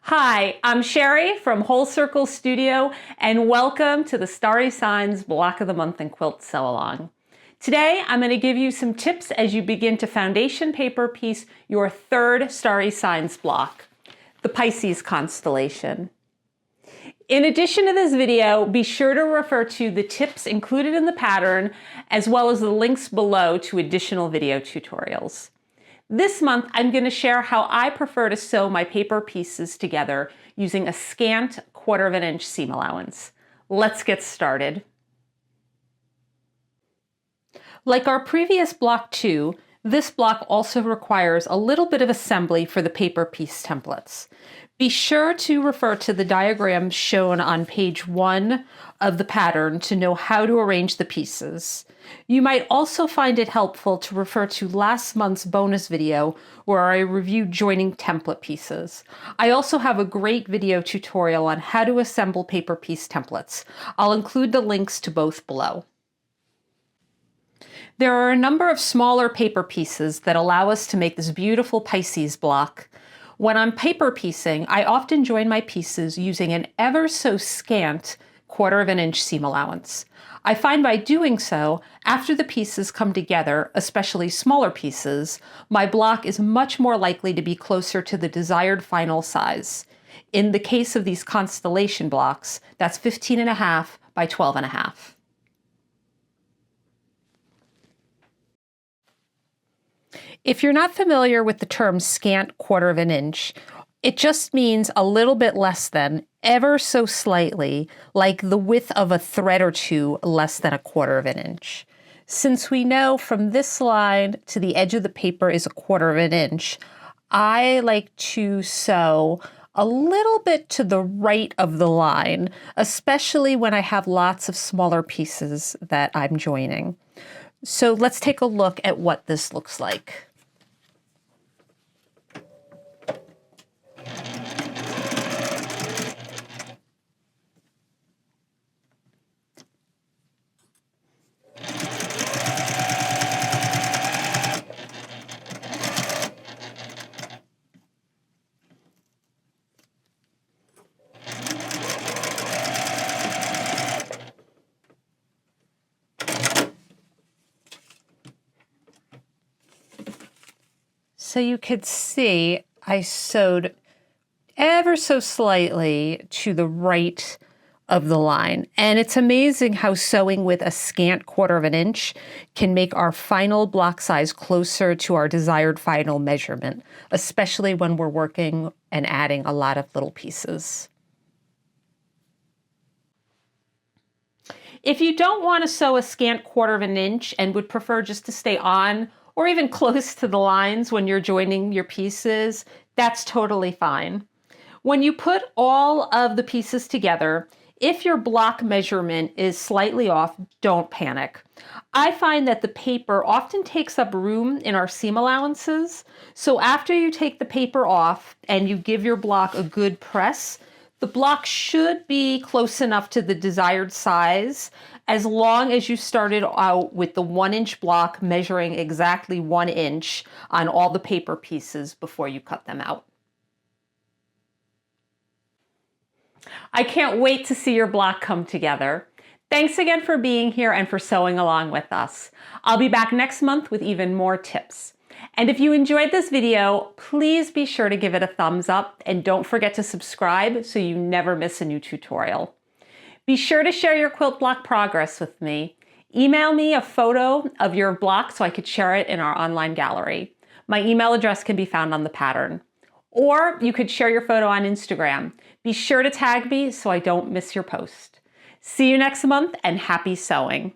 Hi, I'm Sherry from Whole Circle Studio, and welcome to the Starry Signs Block of the Month and Quilt Sew Along. Today, I'm going to give you some tips as you begin to foundation paper piece your third Starry Signs block, the Pisces constellation. In addition to this video, be sure to refer to the tips included in the pattern, as well as the links below to additional video tutorials. This month, I'm going to share how I prefer to sew my paper pieces together using a scant 1/4 inch seam allowance. Let's get started. Like our previous block 2, this block also requires a little bit of assembly for the paper piece templates. Be sure to refer to the diagram shown on page 1 of the pattern to know how to arrange the pieces. You might also find it helpful to refer to last month's bonus video where I reviewed joining template pieces. I also have a great video tutorial on how to assemble paper piece templates. I'll include the links to both below. There are a number of smaller paper pieces that allow us to make this beautiful Pisces block. When I'm paper piecing, I often join my pieces using an ever so scant 1/4 inch seam allowance. I find by doing so, after the pieces come together, especially smaller pieces, my block is much more likely to be closer to the desired final size. In the case of these Constellation blocks, that's 15.5 by 12.5. If you're not familiar with the term scant 1/4 inch, it just means a little bit less than, ever so slightly, like the width of a thread or two less than a 1/4 inch. Since we know from this line to the edge of the paper is a 1/4 inch, I like to sew a little bit to the right of the line, especially when I have lots of smaller pieces that I'm joining. So let's take a look at what this looks like. So you could see I sewed ever so slightly to the right of the line. And it's amazing how sewing with a scant 1/4 inch can make our final block size closer to our desired final measurement, especially when we're working and adding a lot of little pieces. If you don't want to sew a scant 1/4 inch and would prefer just to stay on or even close to the lines when you're joining your pieces, that's totally fine. When you put all of the pieces together, if your block measurement is slightly off, don't panic. I find that the paper often takes up room in our seam allowances, so after you take the paper off and you give your block a good press, the block should be close enough to the desired size as long as you started out with the 1-inch block measuring exactly 1 inch on all the paper pieces before you cut them out. I can't wait to see your block come together. Thanks again for being here and for sewing along with us. I'll be back next month with even more tips. And if you enjoyed this video, please be sure to give it a thumbs up and don't forget to subscribe so you never miss a new tutorial. Be sure to share your quilt block progress with me. Email me a photo of your block so I could share it in our online gallery. My email address can be found on the pattern. Or you could share your photo on Instagram. Be sure to tag me so I don't miss your post. See you next month and happy sewing.